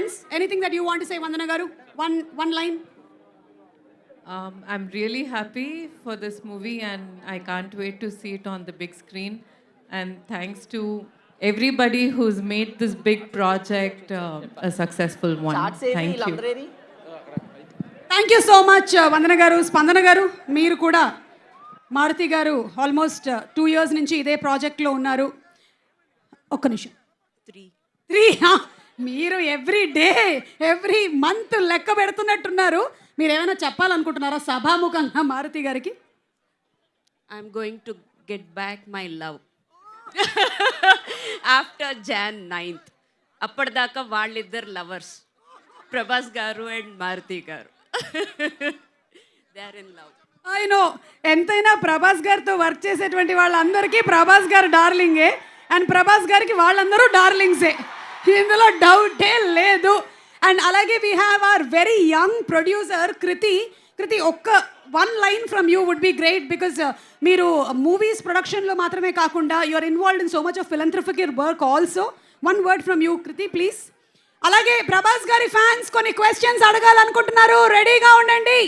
fans. Anything that you want to say, Vandana Garu? One line. I'm really happy for this movie and I can't wait to see it on the big screen. And thanks to everybody who's made this big project a successful one. Thank you. Thank you so much Vandana గారు. స్పందన గారు, మీరు కూడా మారుతి గారు almost 2 years నుంచి ఇదే ప్రాజెక్ట్లో ఉన్నారు. ఒక్క నిమిషం. 3 మీరు ఎవ్రీ డే ఎవ్రీ మంత్ లెక్క పెడుతున్నట్టున్నారు. మీరు ఏమైనా చెప్పాలనుకుంటున్నారా సభాముఖంగా మారుతి గారికి? I'm going to get back my love after Jan 9th. అప్పటిదాకా వాళ్ళిద్దరు లవర్స్, ప్రభాస్ గారు and Maruti garu. They are in love. I know, ఎంతైనా ప్రభాస్ గారితో వర్క్ చేసేటువంటి వాళ్ళందరికీ ప్రభాస్ గారు డార్లింగే, అండ్ ప్రభాస్ గారికి వాళ్ళందరూ డార్లింగ్సే, ఇందులో డౌటే లేదు. అండ్ అలాగే we have our very young producer Kriti. ఒక్క 1 line from you would be great, because మీరు మూవీస్ ప్రొడక్షన్లో మాత్రమే కాకుండా you are involved in so much of philanthropic work also. 1 word from you Kriti please. అలాగే ప్రభాస్ గారి ఫ్యాన్స్ కొన్ని క్వశ్చన్స్ అడగాలనుకుంటున్నారు, రెడీగా ఉండండి.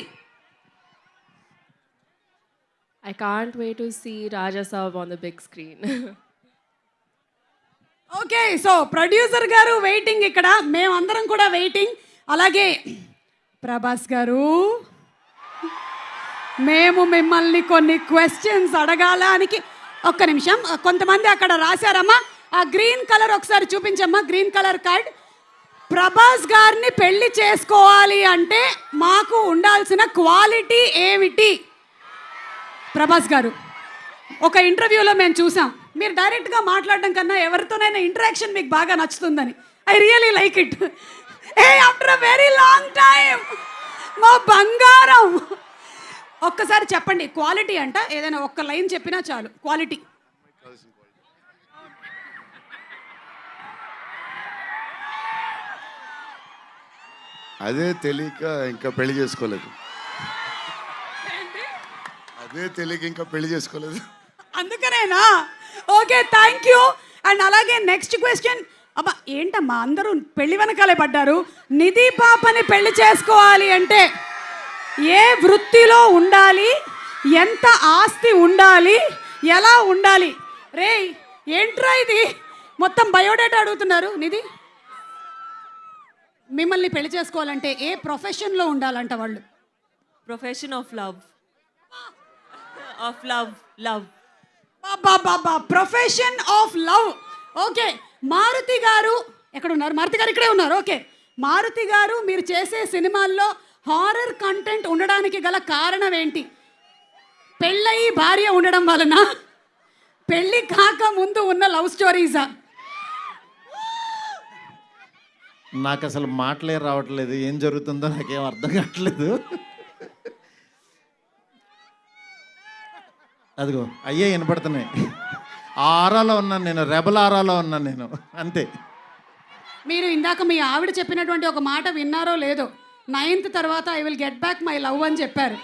I can't wait to see Raja Saab on the big screen. Okay, so producer గారు waiting, ఇక్కడ మేమందరం కూడా waiting. అలాగే ప్రభాస్ గారు, మేము మిమ్మల్ని కొన్ని క్వశ్చన్స్ అడగాలానికి. ఒక్క నిమిషం, కొంతమంది అక్కడ రాశారమ్మా, ఆ గ్రీన్ కలర్ ఒకసారి చూపించమ్మా, గ్రీన్ కలర్ కార్డ్. ప్రభాస్ గారిని పెళ్లి చేసుకోవాలి అంటే మాకు ఉండాల్సిన క్వాలిటీ ఏమిటి? ప్రభాస్ గారు, ఒక ఇంటర్వ్యూలో మేము చూసాం, మీరు డైరెక్ట్గా మాట్లాడడం కన్నా ఎవరితోనైనా ఇంటరాక్షన్ మీకు బాగా నచ్చుతుందని. I really like it. After a very long time మా బంగారం, ఒక్కసారి చెప్పండి క్వాలిటీ అంట, ఏదైనా ఒక్క లైన్ చెప్పినా చాలు. క్వాలిటీ. అదే తెలియక ఇంకా పెళ్లి చేసుకోలేదు. అదే తెలియక ఇంకా పెళ్లి చేసుకోలేదు. అందుకనేనా? Okay, thank you. అండ్ అలాగే నెక్స్ట్ క్వశ్చన్. అబ్బా ఏంటమ్మా అందరూ పెళ్లి వెనకాలే పడ్డారు. నిధి పాపని పెళ్లి చేసుకోవాలి అంటే ఏ వృత్తిలో ఉండాలి, ఎంత ఆస్తి ఉండాలి, ఎలా ఉండాలి? రే ఏంట్రా ఇది, మొత్తం బయోడేటా అడుగుతున్నారు. నిధి, మిమ్మల్ని పెళ్లి చేసుకోవాలంటే ఏ ప్రొఫెషన్లో ఉండాలంట వాళ్ళు? Profession of love. Of love. బాబా, profession of love. Okay, Maruti garu ఎక్కడ ఉన్నారు? మారుతి గారు ఇక్కడే ఉన్నారు. ఓకే, మారుతి గారు, మీరు చేసే సినిమాల్లో హారర్ కంటెంట్ ఉండడానికి గల కారణం ఏంటి? పెళ్ళయి భార్య ఉండడం వలన, పెళ్ళి కాక ముందు ఉన్న లవ్ స్టోరీసా? నాకు అసలు మాటలే రావట్లేదు, ఏం జరుగుతుందో నాకేం అర్థం కావట్లేదు. అదిగో అయ్యే వినపడుతున్నాయి. ఆ ఆరాలో ఉన్నాను నేను, రెబల్ ఆరాలో ఉన్నాను నేను, అంతే. మీరు ఇందాక మీ ఆవిడ చెప్పినటువంటి ఒక మాట విన్నారో లేదో, 9th తర్వాత I will get back my love అని చెప్పారు.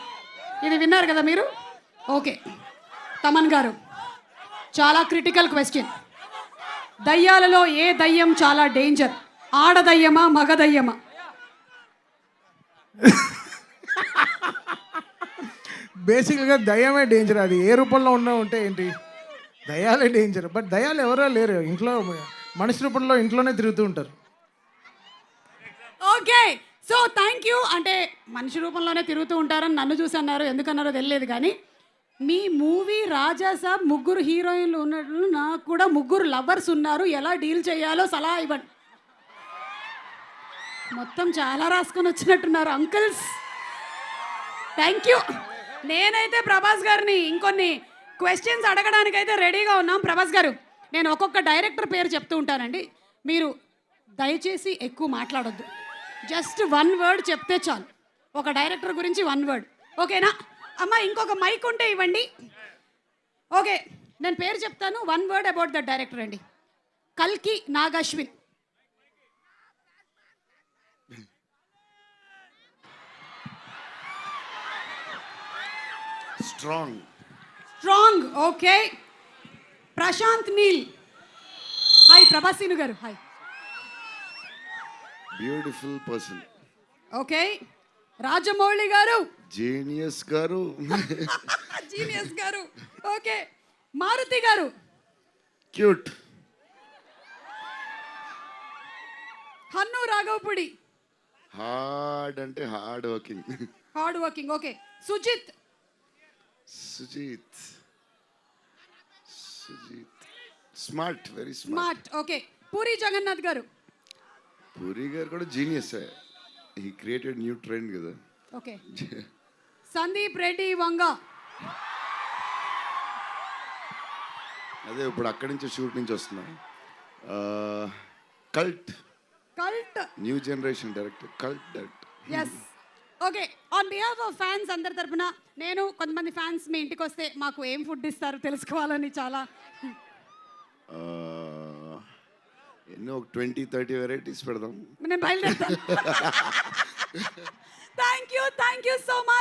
ఇది విన్నారు కదా మీరు? ఓకే, తమన్ గారు, చాలా క్రిటికల్ క్వశ్చన్. దయ్యాలలో ఏ దయ్యం చాలా డేంజర్? ఆడదయ్యమా, మగదయ్యమా? బేసిక్గా దయ్యమే డేంజర్. అది ఏ రూపంలో ఉంటే ఏంటి, దయ్యాలే డేంజర్. బట్ దయ్యాలు ఎవరో లేరు, ఇంట్లో మనిషి రూపంలో ఇంట్లోనే తిరుగుతూ ఉంటారు. Okay, so thank you. అంటే మనిషి రూపంలోనే తిరుగుతూ ఉంటారని నన్ను చూసి అన్నారు, ఎందుకన్నారో తెలియదు. కానీ మీ మూవీ రాజా సాబ్ 3 హీరోయిన్లు ఉన్నట్లు, నాకు కూడా 3 లవర్స్ ఉన్నారు, ఎలా డీల్ చేయాలో సలహా ఇవ్వండి. మొత్తం చాలా రాసుకొని వచ్చినట్టున్నారు అంకుల్స్. Thank you. నేనైతే ప్రభాస్ గారిని ఇంకొన్ని క్వశ్చన్స్ అడగడానికైతే రెడీగా ఉన్నాం. ప్రభాస్ గారు, నేను ఒక్కొక్క డైరెక్టర్ పేరు చెప్తూ ఉంటానండి, మీరు దయచేసి ఎక్కువ మాట్లాడొద్దు, జస్ట్ 1 word చెప్తే చాలు. ఒక డైరెక్టర్ గురించి 1 word, ఓకేనా? అమ్మ ఇంకొక మైక్ ఉంటే ఇవ్వండి. ఓకే, నేను పేరు చెప్తాను, 1 word అబౌట్ దట్ డైరెక్టర్ అండి. కల్కి Nagashwin. Strong. Okay, Prashanth Neel. Hi ప్రభాసీను గారు. Hi. Beautiful person. Okay, Rajamouli గారు. జీనియస్ గారు. జీనియస్ గారు. ఓకే, మారుతి గారు. క్యూట్. హన్ను రాఘవపుడి. హార్డ్ అంటే hard working. Hard working. Okay, Sujith. Sujeeth. Smart, very smart. Smart. Okay, Puri Jagannadh గారు. పూరి గారు కూడా genius. He created new trend కదా. ఓకే, సందీప్ రెడ్డి వంగ. అదే ఇప్పుడు అక్కడి నుంచి షూట్ నుంచి వస్తున్నాం. Cult. Cult. New generation director, cult director. Yes. Okay, on behalf of fans అందరి తరపున నేను కొంతమంది ఫ్యాన్స్ మీ ఇంటికి వస్తే మాకు ఏం ఫుడ్ ఇస్తారు తెలుసుకోవాలని చాలా. ఎన్నో 20-30 వెరైటీస్ పెడదాం. నేను బయలుదేరుతాను. Thank you so much.